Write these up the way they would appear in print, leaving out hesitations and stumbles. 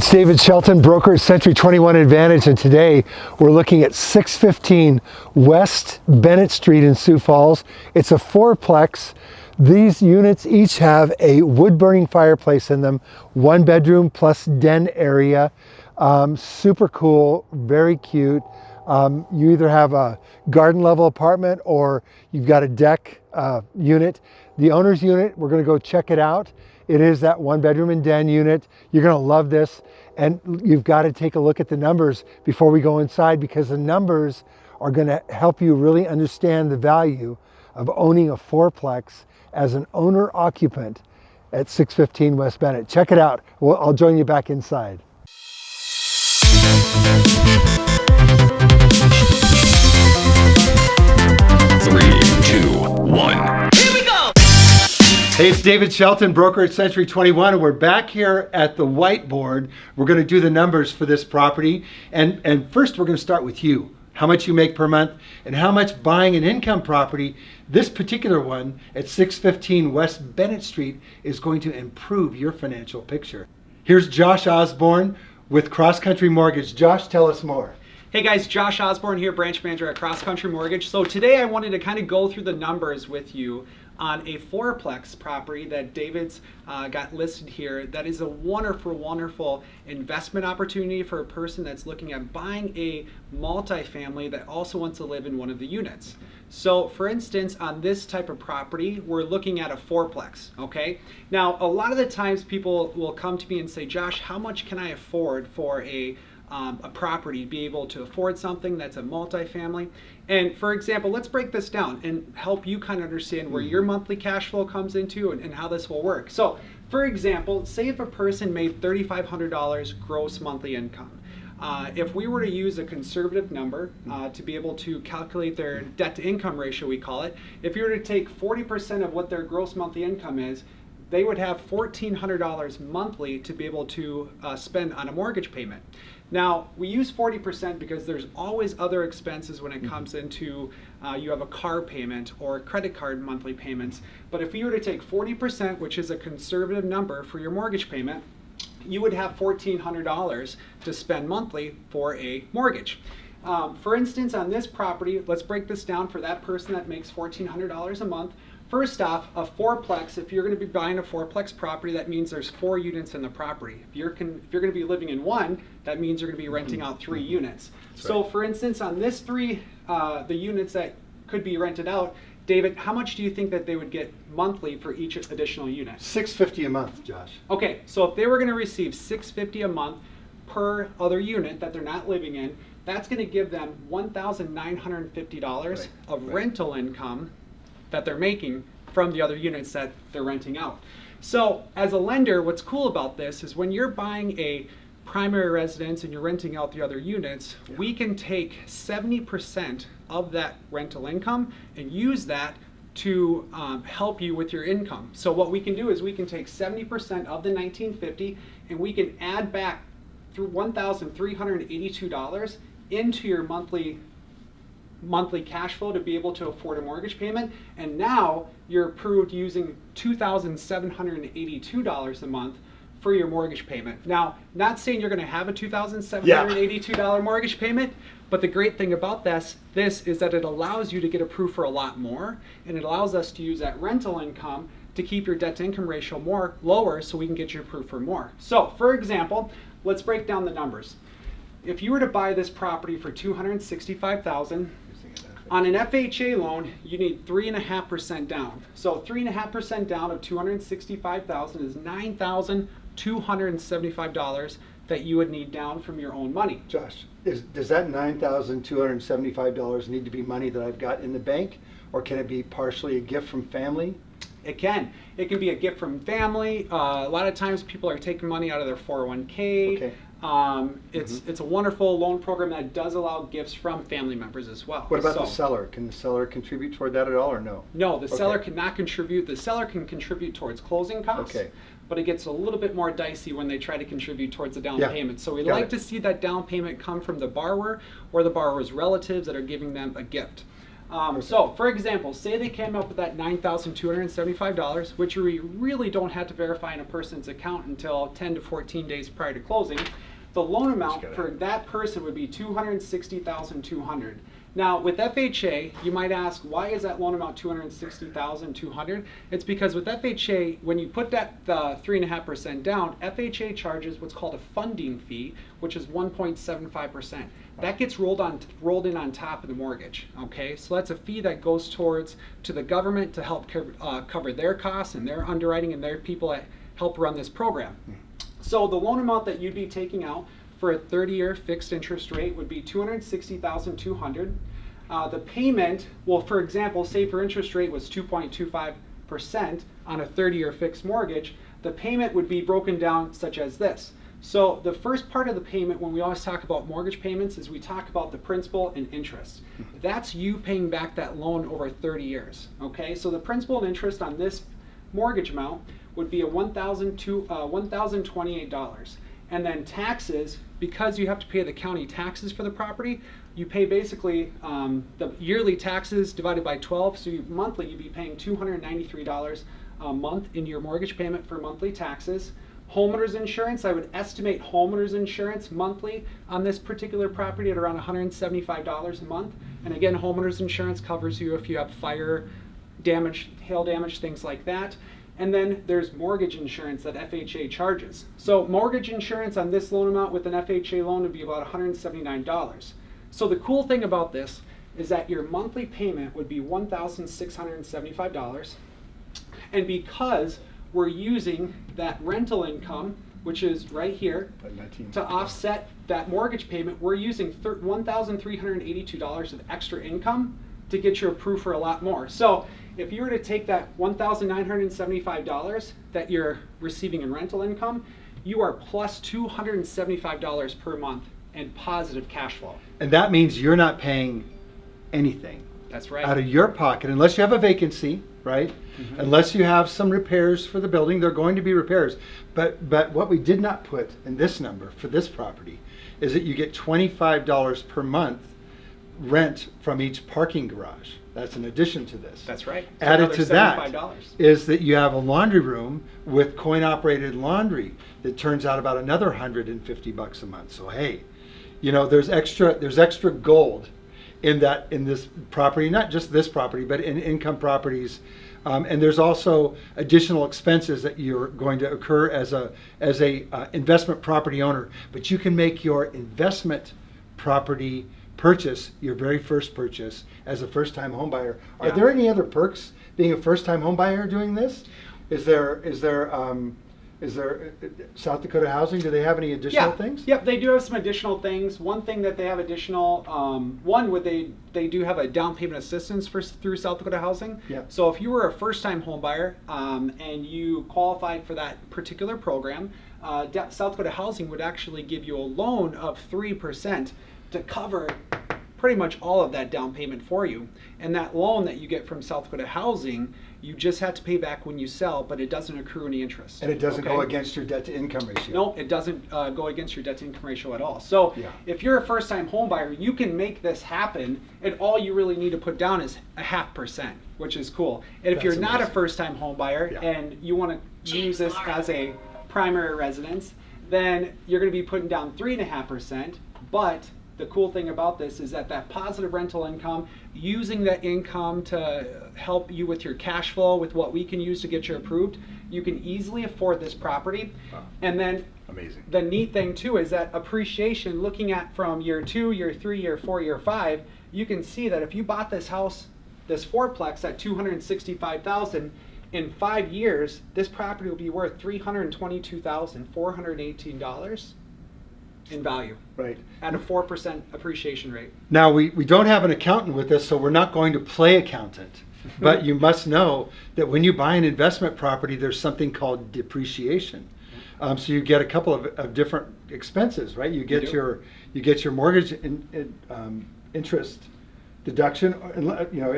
It's David Shelton, broker at Century 21 Advantage, and today we're looking at 615 West Bennett Street in Sioux Falls. It's a fourplex. These units each have a wood-burning fireplace in them, one bedroom plus den area. Super cool, very cute. You either have a garden level apartment or you've got a deck unit. The owner's unit, we're going to go check it out. It is that one bedroom and den unit. You're going to love this, and you've got to take a look at the numbers before we go inside, because the numbers are going to help you really understand the value of owning a fourplex as an owner occupant at 615 West Bennett. Check it out. I'll join you back inside. Three, two, one. Hey, it's David Shelton, broker at Century 21, and we're back here at the whiteboard. We're going to do the numbers for this property, and first we're going to start with you. How much you make per month, and how much buying an income property, this particular one at 615 West Bennett Street, is going to improve your financial picture. Here's Josh Osborne with CrossCountry Mortgage. Josh, tell us more. Hey guys, Josh Osborne here, branch manager at CrossCountry Mortgage. So today I wanted to kind of go through the numbers with you on a fourplex property that David's got listed here. That is a wonderful, wonderful investment opportunity for a person that's looking at buying a multifamily that also wants to live in one of the units. So for instance, on this type of property, we're looking at a fourplex, okay? Now, a lot of the times people will come to me and say, Josh, how much can I afford for a property, be able to afford something that's a multifamily? And for example, let's break this down and help you kind of understand where your monthly cash flow comes into and how this will work. So for example, say if a person made $3,500 gross monthly income. If we were to use a conservative number to be able to calculate their debt to income ratio, we call it, if you were to take 40% of what their gross monthly income is, they would have $1,400 monthly to be able to spend on a mortgage payment. Now, we use 40% because there's always other expenses when it comes into you have a car payment or credit card monthly payments. But if you were to take 40%, which is a conservative number for your mortgage payment, you would have $1,400 to spend monthly for a mortgage. For instance, on this property, let's break this down for that person that makes $1,400 a month. First off, a fourplex, if you're going to be buying a fourplex property, that means there's 4 units in the property. If you're going to be living in one, that means you're going to be renting out 3 units. That's so right. For instance, on this the units that could be rented out, David, how much do you think that they would get monthly for each additional unit? $650 a month, Josh. Okay, so if they were going to receive $650 a month per other unit that they're not living in, that's going to give them $1,950 of rental income that they're making from the other units that they're renting out. So as a lender, what's cool about this is when you're buying a primary residence and you're renting out the other units, we can take 70% of that rental income and use that to help you with your income. So what we can do is we can take 70% of the $1,950 and we can add back through $1,382 into your monthly cash flow to be able to afford a mortgage payment, and now you're approved using $2,782 a month for your mortgage payment. Now, not saying you're going to have a $2,782 mortgage payment, but the great thing about this is that it allows you to get approved for a lot more, and it allows us to use that rental income to keep your debt to income ratio lower so we can get you approved for more. So, for example, let's break down the numbers. If you were to buy this property for $265,000, on an FHA loan, you need 3.5% down. So 3.5% down of $265,000 is $9,275 that you would need down from your own money. Josh, does that $9,275 need to be money that I've got in the bank, or can it be partially a gift from family? It can. It can be a gift from family. A lot of times people are taking money out of their 401k. Okay. It's a wonderful loan program that does allow gifts from family members as well. What about the seller? Can the seller contribute toward that at all, or no? No, the seller cannot contribute. The seller can contribute towards closing costs. Okay. But it gets a little bit more dicey when they try to contribute towards the down payment. So we like to see that down payment come from the borrower or the borrower's relatives that are giving them a gift. So, for example, say they came up with that $9,275, which we really don't have to verify in a person's account until 10 to 14 days prior to closing. The loan amount for that person would be $260,200. Now, with FHA, you might ask, why is that loan amount $260,200? It's because with FHA, when you put that 3.5% down, FHA charges what's called a funding fee, which is 1.75%. That gets rolled in on top of the mortgage. Okay, so that's a fee that goes to the government to help cover their costs and their underwriting and their people that help run this program. So the loan amount that you'd be taking out for a 30-year fixed interest rate would be $260,200. The payment, well, for example, say for interest rate was 2.25% on a 30-year fixed mortgage, the payment would be broken down such as this. So the first part of the payment, when we always talk about mortgage payments, is we talk about the principal and interest. That's you paying back that loan over 30 years. Okay, so the principal and interest on this mortgage amount would be $1,028. And then taxes, because you have to pay the county taxes for the property, you pay basically the yearly taxes divided by 12. So monthly you'd be paying $293 a month in your mortgage payment for monthly taxes. Homeowners insurance, I would estimate homeowners insurance monthly on this particular property at around $175 a month. And again, homeowners insurance covers you if you have fire damage, hail damage, things like that. And then there's mortgage insurance that FHA charges. So mortgage insurance on this loan amount with an FHA loan would be about $179. So the cool thing about this is that your monthly payment would be $1,675. And because we're using that rental income, which is right here, to offset that mortgage payment, we're using $1,382 of extra income to get you approved for a lot more. So if you were to take that $1,975 that you're receiving in rental income, you are plus $275 per month in positive cash flow. And that means you're not paying anything. That's right. Out of your pocket, unless you have a vacancy, right? Unless you have some repairs for the building, there are going to be repairs. But what we did not put in this number for this property is that you get $25 per month rent from each parking garage. That's in addition to this. That's right. So added to that $75. is that you have a laundry room with coin-operated laundry that turns out about another $150 a month. So hey, you know, there's extra gold in this property, not just this property, but in income properties. And there's also additional expenses that you're going to occur as a investment property owner. But you can make your investment property purchase your very first purchase as a first-time home buyer. Are there any other perks being a first-time home buyer doing this? Is there South Dakota Housing? Do they have any additional things? Yep, they do have some additional things. One thing that they have additional, they do have a down payment assistance through South Dakota Housing. Yeah. So if you were a first-time home buyer and you qualified for that particular program, South Dakota Housing would actually give you a loan of 3% to cover pretty much all of that down payment for you. And that loan that you get from South Dakota Housing, you just have to pay back when you sell, but it doesn't accrue any interest. And it doesn't go against your debt to income ratio. No, it doesn't go against your debt to income ratio at all. So if you're a first time home buyer, you can make this happen, and all you really need to put down is 0.5%, which is cool. And if you're not a first time home buyer and you want to use this as a primary residence, then you're going to be putting down 3.5%, but the cool thing about this is that positive rental income, using that income to help you with your cash flow, with what we can use to get you approved, you can easily afford this property. Wow. And then amazing. The neat thing too is that appreciation, looking at from year 2, year 3, year 4, year 5, you can see that if you bought this house, this fourplex at $265,000, in 5 years, this property will be worth $322,418 in value, right, at a 4% appreciation rate. Now we don't have an accountant with us, so we're not going to play accountant. But you must know that when you buy an investment property, there's something called depreciation. So you get a couple of different expenses, right? You get your mortgage interest deduction. You know,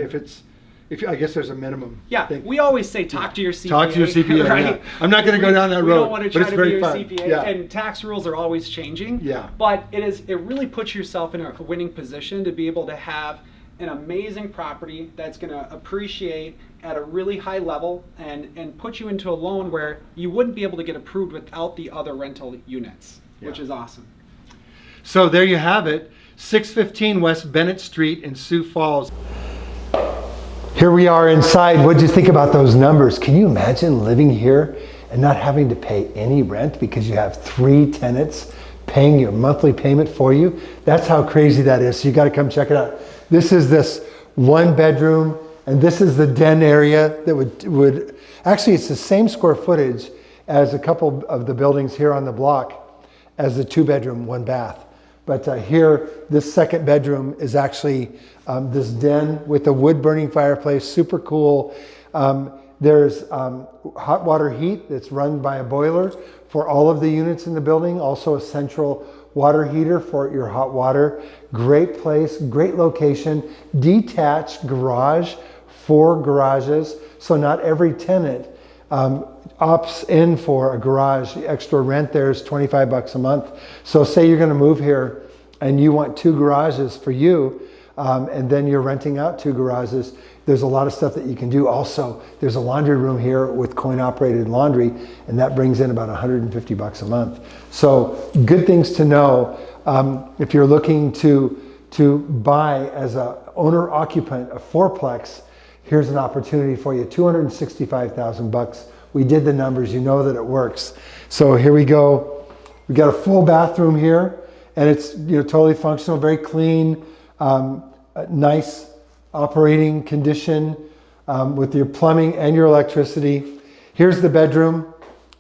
I guess there's a minimum. Yeah, thing. We always say talk to your CPA. Talk to your CPA, right? Yeah. I'm not going to go down that road. We don't want to try to be your fun. CPA, yeah. And tax rules are always changing. Yeah. But it really puts yourself in a winning position to be able to have an amazing property that's going to appreciate at a really high level and put you into a loan where you wouldn't be able to get approved without the other rental units, which is awesome. So there you have it, 615 West Bennett Street in Sioux Falls. Here we are inside. What did you think about those numbers? Can you imagine living here and not having to pay any rent because you have 3 tenants paying your monthly payment for you? That's how crazy that is. So you got to come check it out. This is this 1 bedroom, and this is the den area that would actually, it's the same square footage as a couple of the buildings here on the block as the 2 bedroom, 1 bath. But here, this 2nd bedroom is actually this den with a wood burning fireplace, super cool. There's hot water heat that's run by a boiler for all of the units in the building. Also a central water heater for your hot water. Great place, great location. Detached garage, 4 garages. So not every tenant opts in for a garage. The extra rent there is $25 a month. So say you're going to move here and you want 2 garages for you, and then you're renting out 2 garages. There's a lot of stuff that you can do. Also, there's a laundry room here with coin-operated laundry, and that brings in about $150 a month. So good things to know if you're looking to buy as a owner-occupant a 4-plex. Here's an opportunity for you, $265,000. We did the numbers, you know that it works. So here we go. We got a full bathroom here, and it's totally functional, very clean, nice operating condition with your plumbing and your electricity. Here's the bedroom.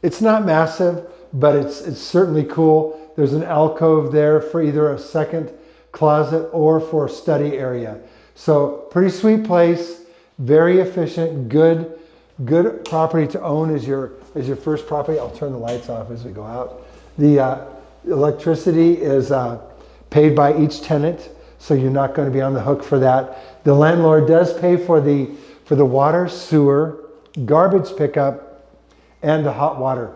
It's not massive, but it's certainly cool. There's an alcove there for either a 2nd closet or for a study area. So pretty sweet place, very efficient, good property to own as your first property. I'll turn the lights off as we go out. The electricity is paid by each tenant, so you're not going to be on the hook for that. The landlord does pay for the water, sewer, garbage pickup, and the hot water.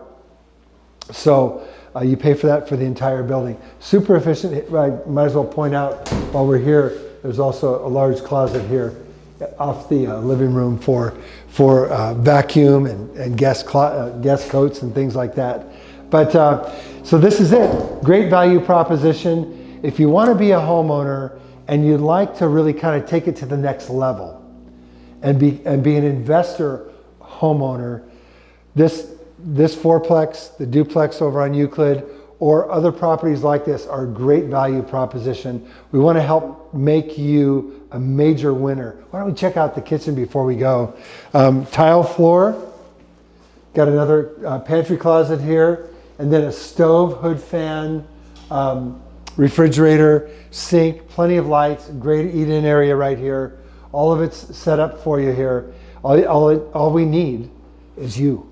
So you pay for that for the entire building. Super efficient. I might as well point out while we're here, there's also a large closet here off the living room for vacuum and guest coats and things like that. But so this is it. Great value proposition. If you want to be a homeowner and you'd like to really kind of take it to the next level and be an investor homeowner, this 4-plex, the duplex over on Euclid, or other properties like this are a great value proposition. We want to help make you a major winner. Why don't we check out the kitchen before we go? Tile floor, got another pantry closet here, and then a stove, hood fan, refrigerator, sink, plenty of lights, great eat-in area right here. All of it's set up for you here. All we need is you.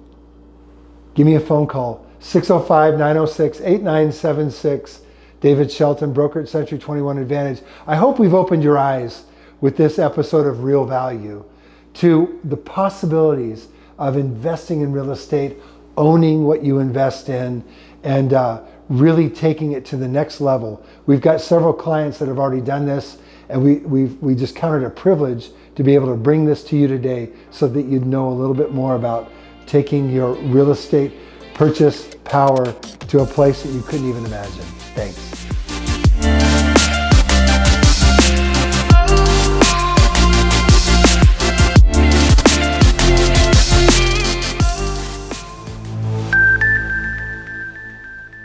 Give me a phone call, 605-906-8976. David Shelton, broker at Century 21 Advantage. I hope we've opened your eyes with this episode of Real Value to the possibilities of investing in real estate, owning what you invest in, and really taking it to the next level. We've got several clients that have already done this, and we just count it a privilege to be able to bring this to you today so that you'd know a little bit more about taking your real estate purchase power to a place that you couldn't even imagine. Thanks.